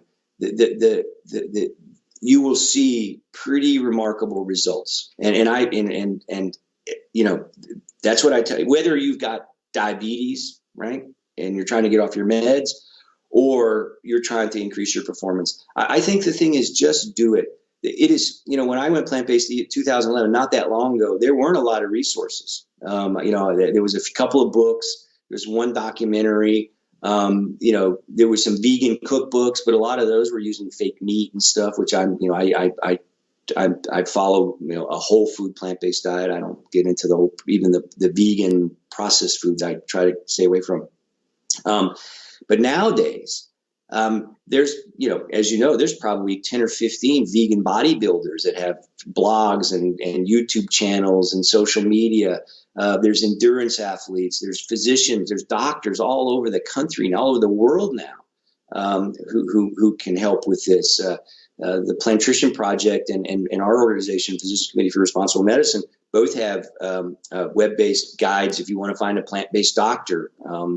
you will see pretty remarkable results. And that's what I tell you. Whether you've got diabetes, right, and you're trying to get off your meds, or you're trying to increase your performance, I think the thing is just do it. It is, when I went plant-based in 2011, not that long ago, there weren't a lot of resources. There was a couple of books. There's one documentary. There was some vegan cookbooks, but a lot of those were using fake meat and stuff, which I follow, a whole food plant-based diet. I don't get into even the vegan processed foods. I try to stay away from. But nowadays, There's, as you know, there's probably 10 or 15 vegan bodybuilders that have blogs and YouTube channels and social media. There's endurance athletes, there's physicians, there's doctors all over the country and all over the world now who can help with this. The Plantrition Project and our organization, Physicians Committee for Responsible Medicine, both have web-based guides if you want to find a plant-based doctor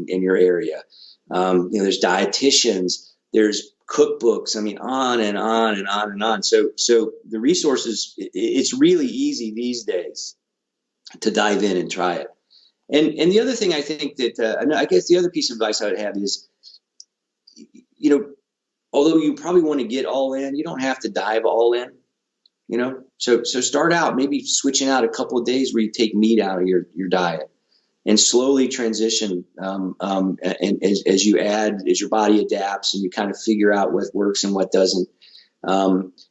in your area. There's dietitians, there's cookbooks, I mean, on and on and on and on. So the resources, it's really easy these days to dive in and try it. And the other thing I think that, I guess the other piece of advice I would have is, although you probably want to get all in, you don't have to dive all in, So start out maybe switching out a couple of days where you take meat out of your diet and slowly transition. And as your body adapts and you kind of figure out what works and what doesn't,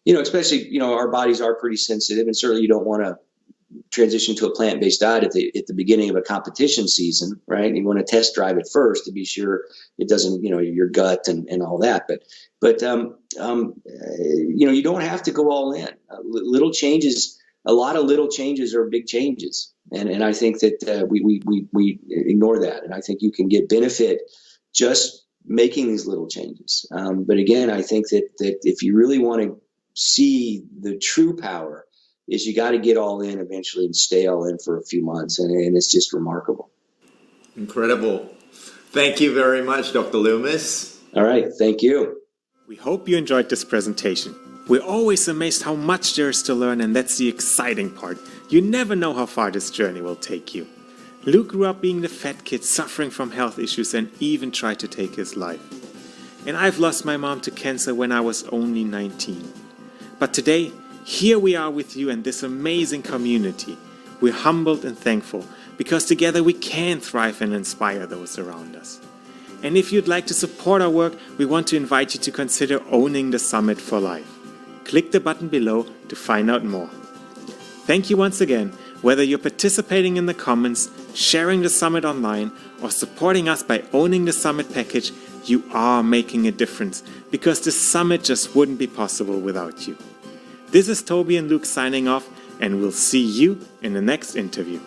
especially, our bodies are pretty sensitive, and certainly you don't want to transition to a plant-based diet at the beginning of a competition season, right? You want to test drive it first to be sure it doesn't, your gut and all that. But you don't have to go all in. Little changes, a lot of little changes are big changes. And I think that we ignore that. And I think you can get benefit just making these little changes. But again, I think that if you really want to see the true power, is you got to get all in eventually and stay all in for a few months. And it's just remarkable. Incredible. Thank you very much, Dr. Loomis. All right. Thank you. We hope you enjoyed this presentation. We're always amazed how much there is to learn, and that's the exciting part. You never know how far this journey will take you. Luke grew up being the fat kid, suffering from health issues, and even tried to take his life. And I've lost my mom to cancer when I was only 19. But today, here we are with you and this amazing community. We're humbled and thankful because together we can thrive and inspire those around us. And if you'd like to support our work, we want to invite you to consider owning the Summit for Life. Click the button below to find out more. Thank you once again, whether you're participating in the comments, sharing the Summit online, or supporting us by owning the Summit package. You are making a difference because the Summit just wouldn't be possible without you. This is Toby and Luke signing off, and we'll see you in the next interview.